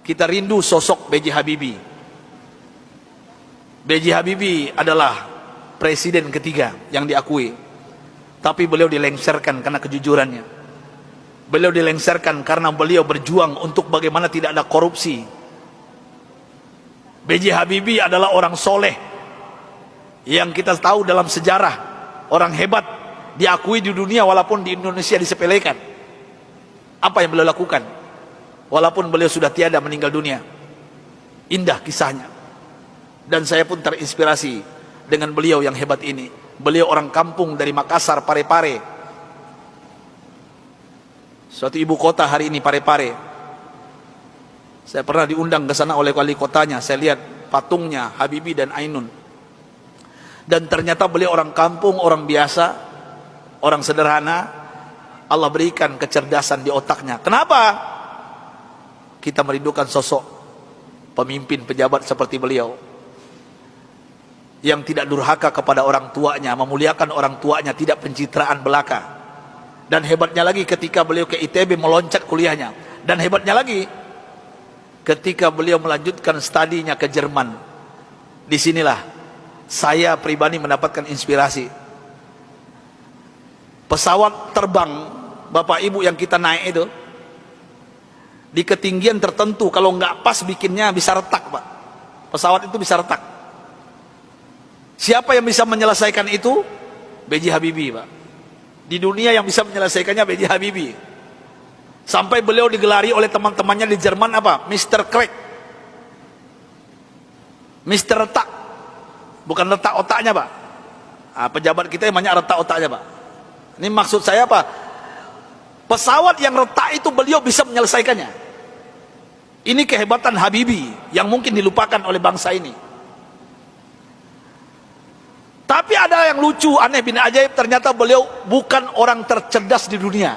kita rindu sosok B.J. Habibie. B.J. Habibie adalah presiden ketiga yang diakui, tapi beliau dilengsarkan karena kejujurannya. Beliau dilengsarkan karena beliau berjuang untuk bagaimana tidak ada korupsi. B.J. Habibie adalah orang soleh yang kita tahu dalam sejarah, orang hebat, diakui di dunia walaupun di Indonesia disepelekan. Apa yang beliau lakukan walaupun beliau sudah tiada, meninggal dunia? Indah kisahnya, dan saya pun terinspirasi dengan beliau yang hebat ini. Beliau orang kampung dari Makassar, Parepare, suatu ibu kota hari ini, Parepare. Saya pernah diundang ke sana oleh wali kotanya. Saya lihat patungnya Habibie dan Ainun, dan ternyata beliau orang kampung, orang biasa, orang sederhana. Allah berikan kecerdasan di otaknya. Kenapa kita merindukan sosok pemimpin pejabat seperti beliau, yang tidak durhaka kepada orang tuanya, memuliakan orang tuanya, tidak pencitraan belaka. Dan hebatnya lagi ketika beliau ke ITB meloncat kuliahnya. Dan hebatnya lagi ketika beliau melanjutkan studinya ke Jerman. Disinilah saya pribadi mendapatkan inspirasi. Pesawat terbang Bapak Ibu yang kita naik itu, di ketinggian tertentu kalau nggak pas bikinnya bisa retak, Pak. Pesawat itu bisa retak. Siapa yang bisa menyelesaikan itu? B.J. Habibie, Pak. Di dunia yang bisa menyelesaikannya B.J. Habibie. Sampai beliau digelari oleh teman-temannya di Jerman apa? Mr. Crack, Mr. Retak. Bukan retak otaknya, Pak. Nah, pejabat kita yang banyak retak otaknya, Pak. Ini maksud saya apa? Pesawat yang retak itu beliau bisa menyelesaikannya. Ini kehebatan Habibie yang mungkin dilupakan oleh bangsa ini. Tapi ada yang lucu, aneh bin ajaib, ternyata beliau bukan orang tercerdas di dunia.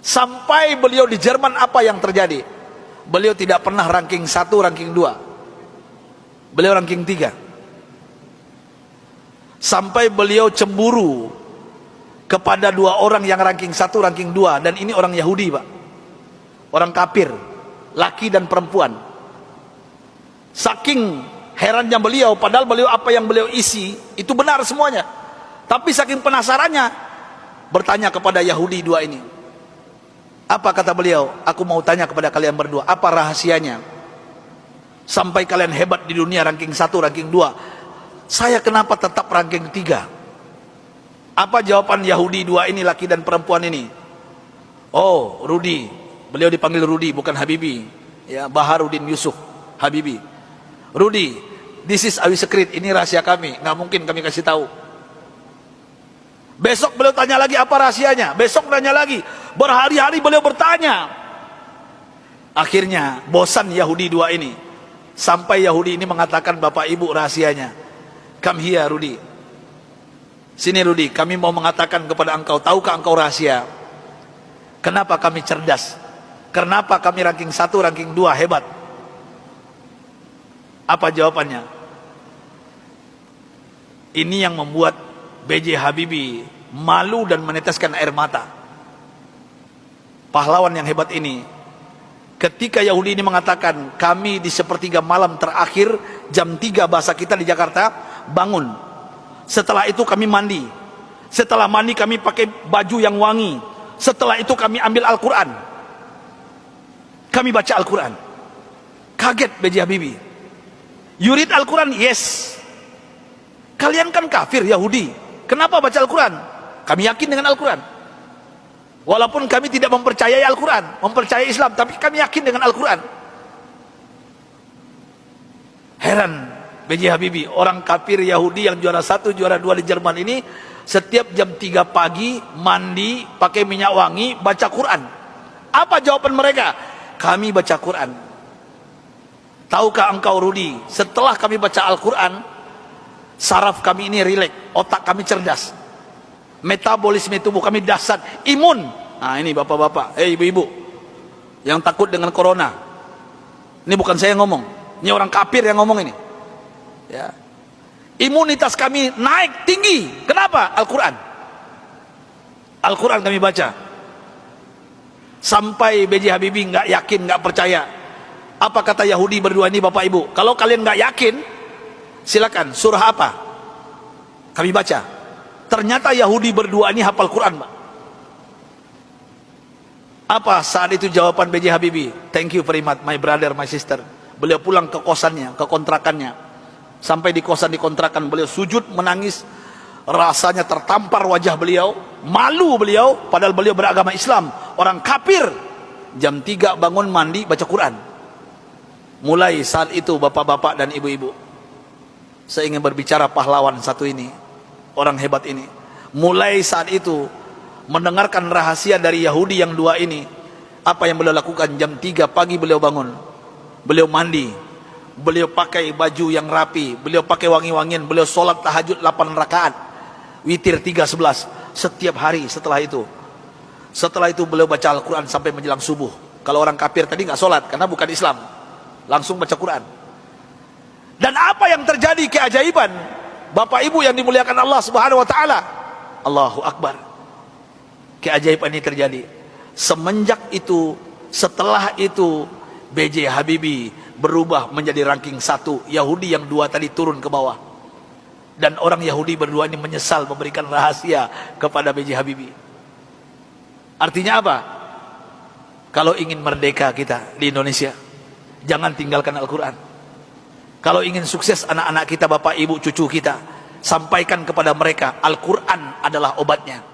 Sampai beliau di Jerman, apa yang terjadi? Beliau tidak pernah ranking 1, ranking 2. Beliau ranking 3. Sampai beliau cemburu kepada 2 orang yang ranking 1, ranking 2, dan ini orang Yahudi, Pak. Orang kafir, laki dan perempuan. Saking herannya beliau, padahal beliau apa yang beliau isi itu benar semuanya. Tapi saking penasarannya, bertanya kepada Yahudi 2 ini. Apa kata beliau? Aku mau tanya kepada kalian berdua, apa rahasianya sampai kalian hebat di dunia, ranking 1, ranking 2? Saya kenapa tetap ranking 3? Apa jawaban Yahudi 2 ini, laki dan perempuan ini? Oh, Rudi. Beliau dipanggil Rudi, bukan Habibie. Ya, Baharudin Yusuf Habibie. Rudi, this is our secret. Ini rahasia kami, nggak mungkin kami kasih tahu. Besok beliau tanya lagi, apa rahasianya? Besok tanya lagi. Berhari-hari beliau bertanya. Akhirnya bosan Yahudi 2 ini. Sampai Yahudi ini mengatakan, Bapak Ibu, rahasianya. Come here, Rudi. Sini Rudi, kami mau mengatakan kepada engkau, tahukah engkau rahasia kenapa kami cerdas? Kenapa kami ranking 1, ranking 2 hebat? Apa jawabannya? Ini yang membuat B.J. Habibie malu dan meneteskan air mata. Pahlawan yang hebat ini, ketika Yahudi ini mengatakan, kami di sepertiga malam terakhir, jam 3 bahasa kita di Jakarta, bangun. Setelah itu kami mandi. Setelah mandi kami pakai baju yang wangi. Setelah itu kami ambil Al-Quran. Kami baca Al-Quran. Kaget B.J. Habibie. You read Al-Quran? Yes. Kalian kan kafir Yahudi, kenapa baca Al-Quran? Kami yakin dengan Al-Quran. Walaupun kami tidak mempercayai Al-Quran, mempercayai Islam, tapi kami yakin dengan Al-Quran. Heran B.J. Habibie, orang kafir Yahudi yang juara 1, juara 2 di Jerman ini, setiap jam 3 pagi mandi, pakai minyak wangi, baca Quran. Apa jawaban mereka? Kami baca Quran. Tahukah engkau Rudi, setelah kami baca Al-Quran, saraf kami ini rileks, otak kami cerdas, metabolisme tubuh kami dahsyat, imun. Nah ini bapak-bapak, ibu-ibu yang takut dengan corona, ini bukan saya yang ngomong, ini orang kafir yang ngomong ini. Ya. Imunitas kami naik tinggi. Kenapa? Al-Quran. Al-Quran kami baca. Sampai B.J. Habibie nggak yakin, nggak percaya. Apa kata Yahudi berdua ini Bapak Ibu? Kalau kalian nggak yakin, silakan. Surah apa? Kami baca. Ternyata Yahudi berdua ini hafal Quran, Pak. Apa saat itu jawaban B.J. Habibie? Thank you very much, my brother, my sister. Beliau pulang ke kosannya, ke kontrakannya. Sampai di kosan di kontrakan beliau sujud menangis. Rasanya tertampar wajah beliau, malu beliau, padahal beliau beragama Islam, orang kafir. Jam 3 bangun mandi baca Quran. Mulai saat itu bapak-bapak dan ibu-ibu, saya ingin berbicara pahlawan satu ini, orang hebat ini. Mulai saat itu mendengarkan rahasia dari Yahudi yang dua ini, apa yang beliau lakukan? Jam 3 pagi beliau bangun, beliau mandi, beliau pakai baju yang rapi, beliau pakai wangi-wangian, beliau sholat tahajud 8 rakaat, witir 3:11 setiap hari. Setelah itu beliau baca Al-Quran sampai menjelang subuh. Kalau orang kafir tadi nggak sholat karena bukan Islam, langsung baca Quran. Dan apa yang terjadi keajaiban, Bapak Ibu yang dimuliakan Allah Subhanahu wa taala, Allahu Akbar. Keajaiban ini terjadi. Semenjak itu, setelah itu, B.J. Habibie berubah menjadi ranking 1. Yahudi yang dua tadi turun ke bawah. Dan orang Yahudi berdua ini menyesal memberikan rahasia kepada B.J. Habibie. Artinya apa? Kalau ingin merdeka kita di Indonesia, jangan tinggalkan Al-Quran. Kalau ingin sukses anak-anak kita, bapak, ibu, cucu kita, sampaikan kepada mereka Al-Quran adalah obatnya.